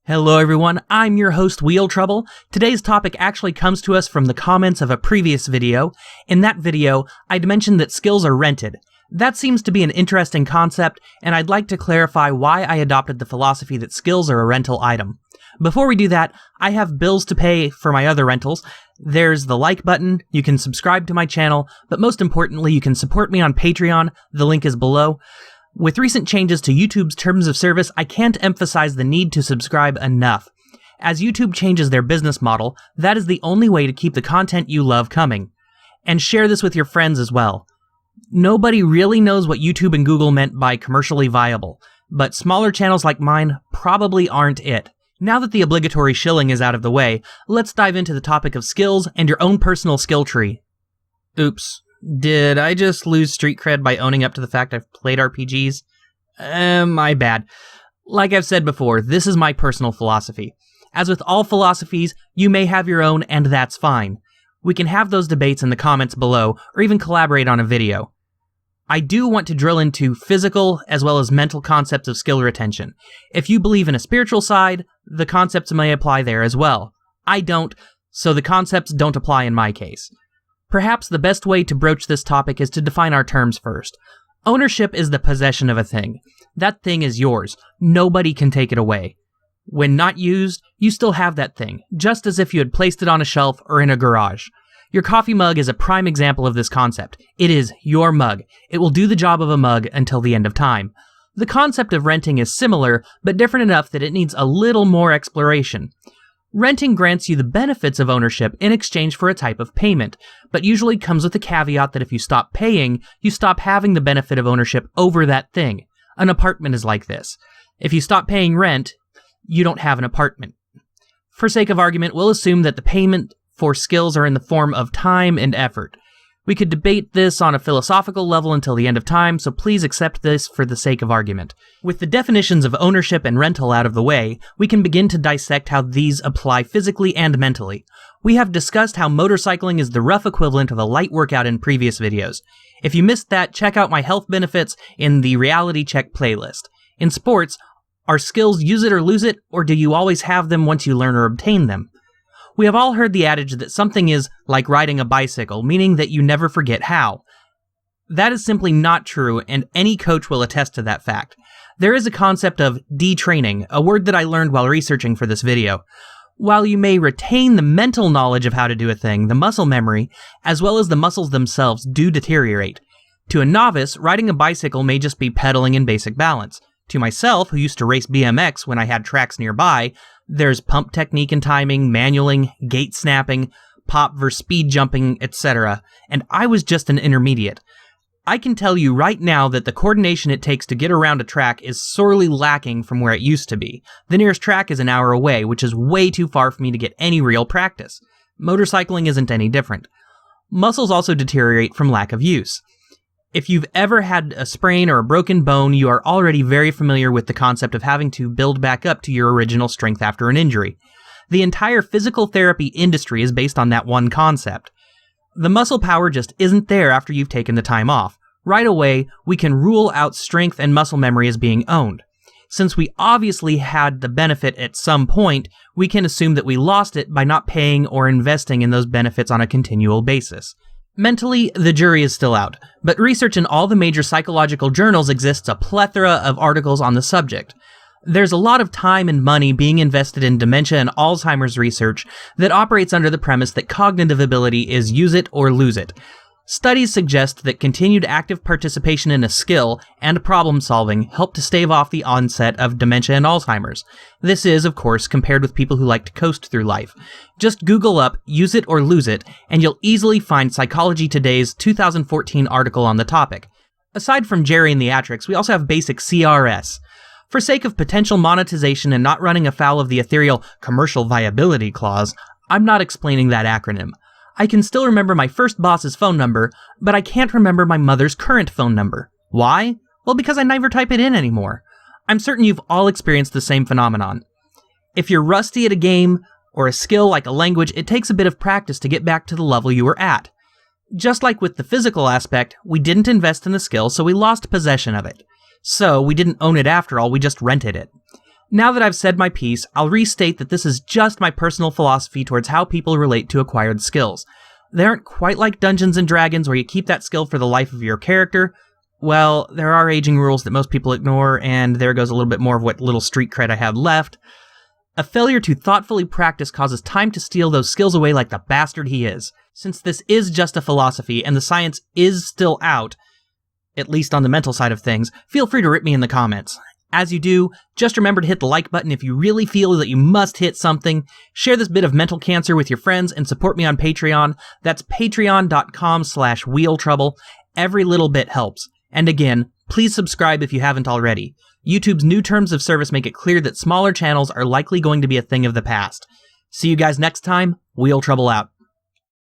Hello everyone, I'm your host Wheel Trouble. Today's topic actually comes to us from the comments of a previous video. In that video, I'd mentioned that skills are rented. That seems to be an interesting concept, and I'd like to clarify why I adopted the philosophy that skills are a rental item. Before we do that, I have bills to pay for my other rentals. There's the like button, you can subscribe to my channel, but most importantly, you can support me on Patreon. The link is below. With recent changes to YouTube's terms of service, I can't emphasize the need to subscribe enough. As YouTube changes their business model, that is the only way to keep the content you love coming. And share this with your friends as well. Nobody really knows what YouTube and Google meant by commercially viable, but smaller channels like mine probably aren't it. Now that the obligatory shilling is out of the way, let's dive into the topic of skills and your own personal skill tree. Oops. Did I just lose street cred by owning up to the fact I've played RPGs? My bad. Like I've said before, this is my personal philosophy. As with all philosophies, you may have your own, and that's fine. We can have those debates in the comments below, or even collaborate on a video. I do want to drill into physical as well as mental concepts of skill retention. If you believe in a spiritual side, the concepts may apply there as well. I don't, so the concepts don't apply in my case. Perhaps the best way to broach this topic is to define our terms first. Ownership is the possession of a thing. That thing is yours. Nobody can take it away. When not used, you still have that thing, just as if you had placed it on a shelf or in a garage. Your coffee mug is a prime example of this concept. It is your mug. It will do the job of a mug until the end of time. The concept of renting is similar, but different enough that it needs a little more exploration. Renting grants you the benefits of ownership in exchange for a type of payment, but usually comes with the caveat that if you stop paying, you stop having the benefit of ownership over that thing. An apartment is like this. If you stop paying rent, you don't have an apartment. For sake of argument, we'll assume that the payment for skills are in the form of time and effort. We could debate this on a philosophical level until the end of time, so please accept this for the sake of argument. With the definitions of ownership and rental out of the way, we can begin to dissect how these apply physically and mentally. We have discussed how motorcycling is the rough equivalent of a light workout in previous videos. If you missed that, check out my health benefits in the Reality Check playlist. In sports, are skills use it or lose it, or do you always have them once you learn or obtain them? We have all heard the adage that something is like riding a bicycle, meaning that you never forget how. That is simply not true, and any coach will attest to that fact. There is a concept of detraining, a word that I learned while researching for this video. While you may retain the mental knowledge of how to do a thing, the muscle memory, as well as the muscles themselves, do deteriorate. To a novice, riding a bicycle may just be pedaling in basic balance. To myself, who used to race BMX when I had tracks nearby, there's pump technique and timing, manualing, gate snapping, pop versus speed jumping, etc. And I was just an intermediate. I can tell you right now that the coordination it takes to get around a track is sorely lacking from where it used to be. The nearest track is an hour away, which is way too far for me to get any real practice. Motorcycling isn't any different. Muscles also deteriorate from lack of use. If you've ever had a sprain or a broken bone, you are already very familiar with the concept of having to build back up to your original strength after an injury. The entire physical therapy industry is based on that one concept. The muscle power just isn't there after you've taken the time off. Right away, we can rule out strength and muscle memory as being owned. Since we obviously had the benefit at some point, we can assume that we lost it by not paying or investing in those benefits on a continual basis. Mentally, the jury is still out, but research in all the major psychological journals exists a plethora of articles on the subject. There's a lot of time and money being invested in dementia and Alzheimer's research that operates under the premise that cognitive ability is use it or lose it. Studies suggest that continued active participation in a skill and problem solving help to stave off the onset of dementia and Alzheimer's. This is, of course, compared with people who like to coast through life. Just Google up use it or lose it, and you'll easily find Psychology Today's 2014 article on the topic. Aside from geriatrics, we also have basic CRS. For sake of potential monetization and not running afoul of the ethereal commercial viability clause, I'm not explaining that acronym. I can still remember my first boss's phone number, but I can't remember my mother's current phone number. Why? Well, because I never type it in anymore. I'm certain you've all experienced the same phenomenon. If you're rusty at a game or a skill like a language, it takes a bit of practice to get back to the level you were at. Just like with the physical aspect, we didn't invest in the skill, so we lost possession of it. So we didn't own it after all, we just rented it. Now that I've said my piece, I'll restate that this is just my personal philosophy towards how people relate to acquired skills. They aren't quite like Dungeons & Dragons where you keep that skill for the life of your character. Well, there are aging rules that most people ignore, and there goes a little bit more of what little street cred I had left. A failure to thoughtfully practice causes time to steal those skills away like the bastard he is. Since this is just a philosophy, and the science is still out, at least on the mental side of things, feel free to rip me in the comments. As you do, just remember to hit the like button if you really feel that you must hit something. Share this bit of mental cancer with your friends and support me on Patreon. That's patreon.com/wheeltrouble. Every little bit helps. And again, please subscribe if you haven't already. YouTube's new terms of service make it clear that smaller channels are likely going to be a thing of the past. See you guys next time. Wheel Trouble out.